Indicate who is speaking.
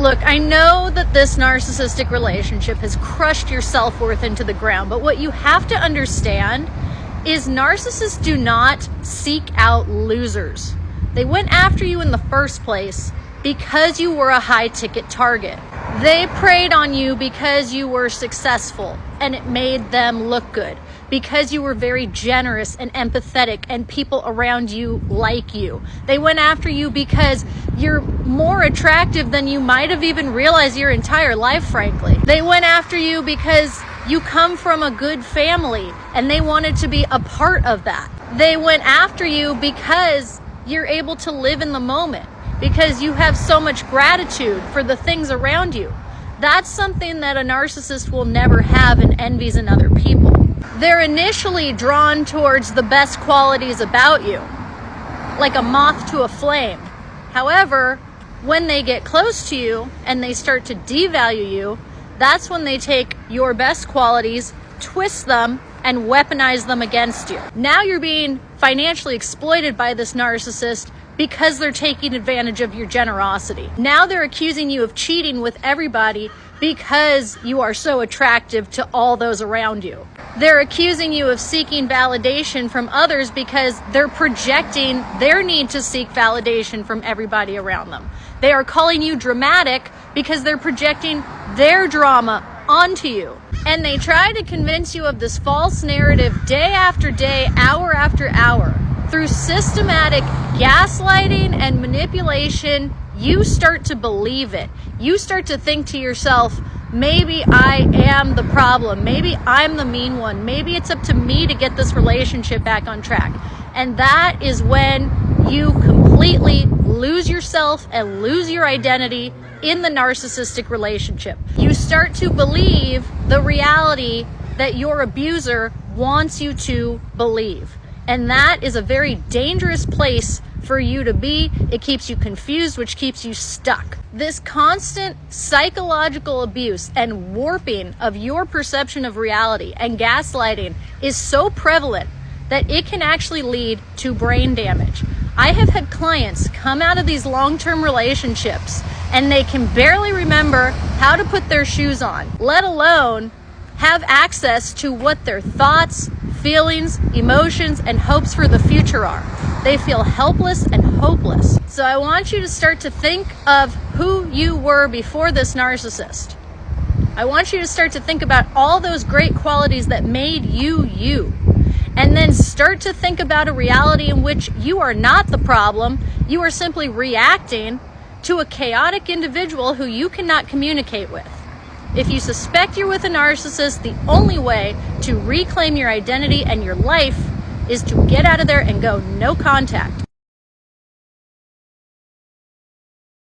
Speaker 1: Look, I know that this narcissistic relationship has crushed your self-worth into the ground, but what you have to understand is narcissists do not seek out losers. They went after you in the first place because you were a high-ticket target. They preyed on you because you were successful and it made them look good, because you were very generous and empathetic and people around you like you. They went after you because you're more attractive than you might have even realized your entire life, frankly. They went after you because you come from a good family and they wanted to be a part of that. They went after you because you're able to live in the moment, because you have so much gratitude for the things around you. That's something that a narcissist will never have and envies in other people. They're initially drawn towards the best qualities about you, like a moth to a flame. However, when they get close to you and they start to devalue you, that's when they take your best qualities, twist them, and weaponize them against you. Now you're being financially exploited by this narcissist because they're taking advantage of your generosity. Now they're accusing you of cheating with everybody because you are so attractive to all those around you. They're accusing you of seeking validation from others because they're projecting their need to seek validation from everybody around them. They are calling you dramatic because they're projecting their drama onto you. And they try to convince you of this false narrative day after day, hour after hour. Through systematic gaslighting and manipulation, you start to believe it. You start to think to yourself, maybe I am the problem. Maybe I'm the mean one. Maybe it's up to me to get this relationship back on track. And that is when you completely lose yourself and lose your identity in the narcissistic relationship. You start to believe the reality that your abuser wants you to believe. And that is a very dangerous place for you to be. It keeps you confused, which keeps you stuck. This constant psychological abuse and warping of your perception of reality and gaslighting is so prevalent that it can actually lead to brain damage. I have had clients come out of these long-term relationships and they can barely remember how to put their shoes on, let alone have access to what their thoughts, feelings, emotions, and hopes for the future are. They feel helpless and hopeless. So I want you to start to think of who you were before this narcissist. I want you to start to think about all those great qualities that made you you. And then start to think about a reality in which you are not the problem. You are simply reacting to a chaotic individual who you cannot communicate with. If you suspect you're with a narcissist, the only way to reclaim your identity and your life is to get out of there and go no contact.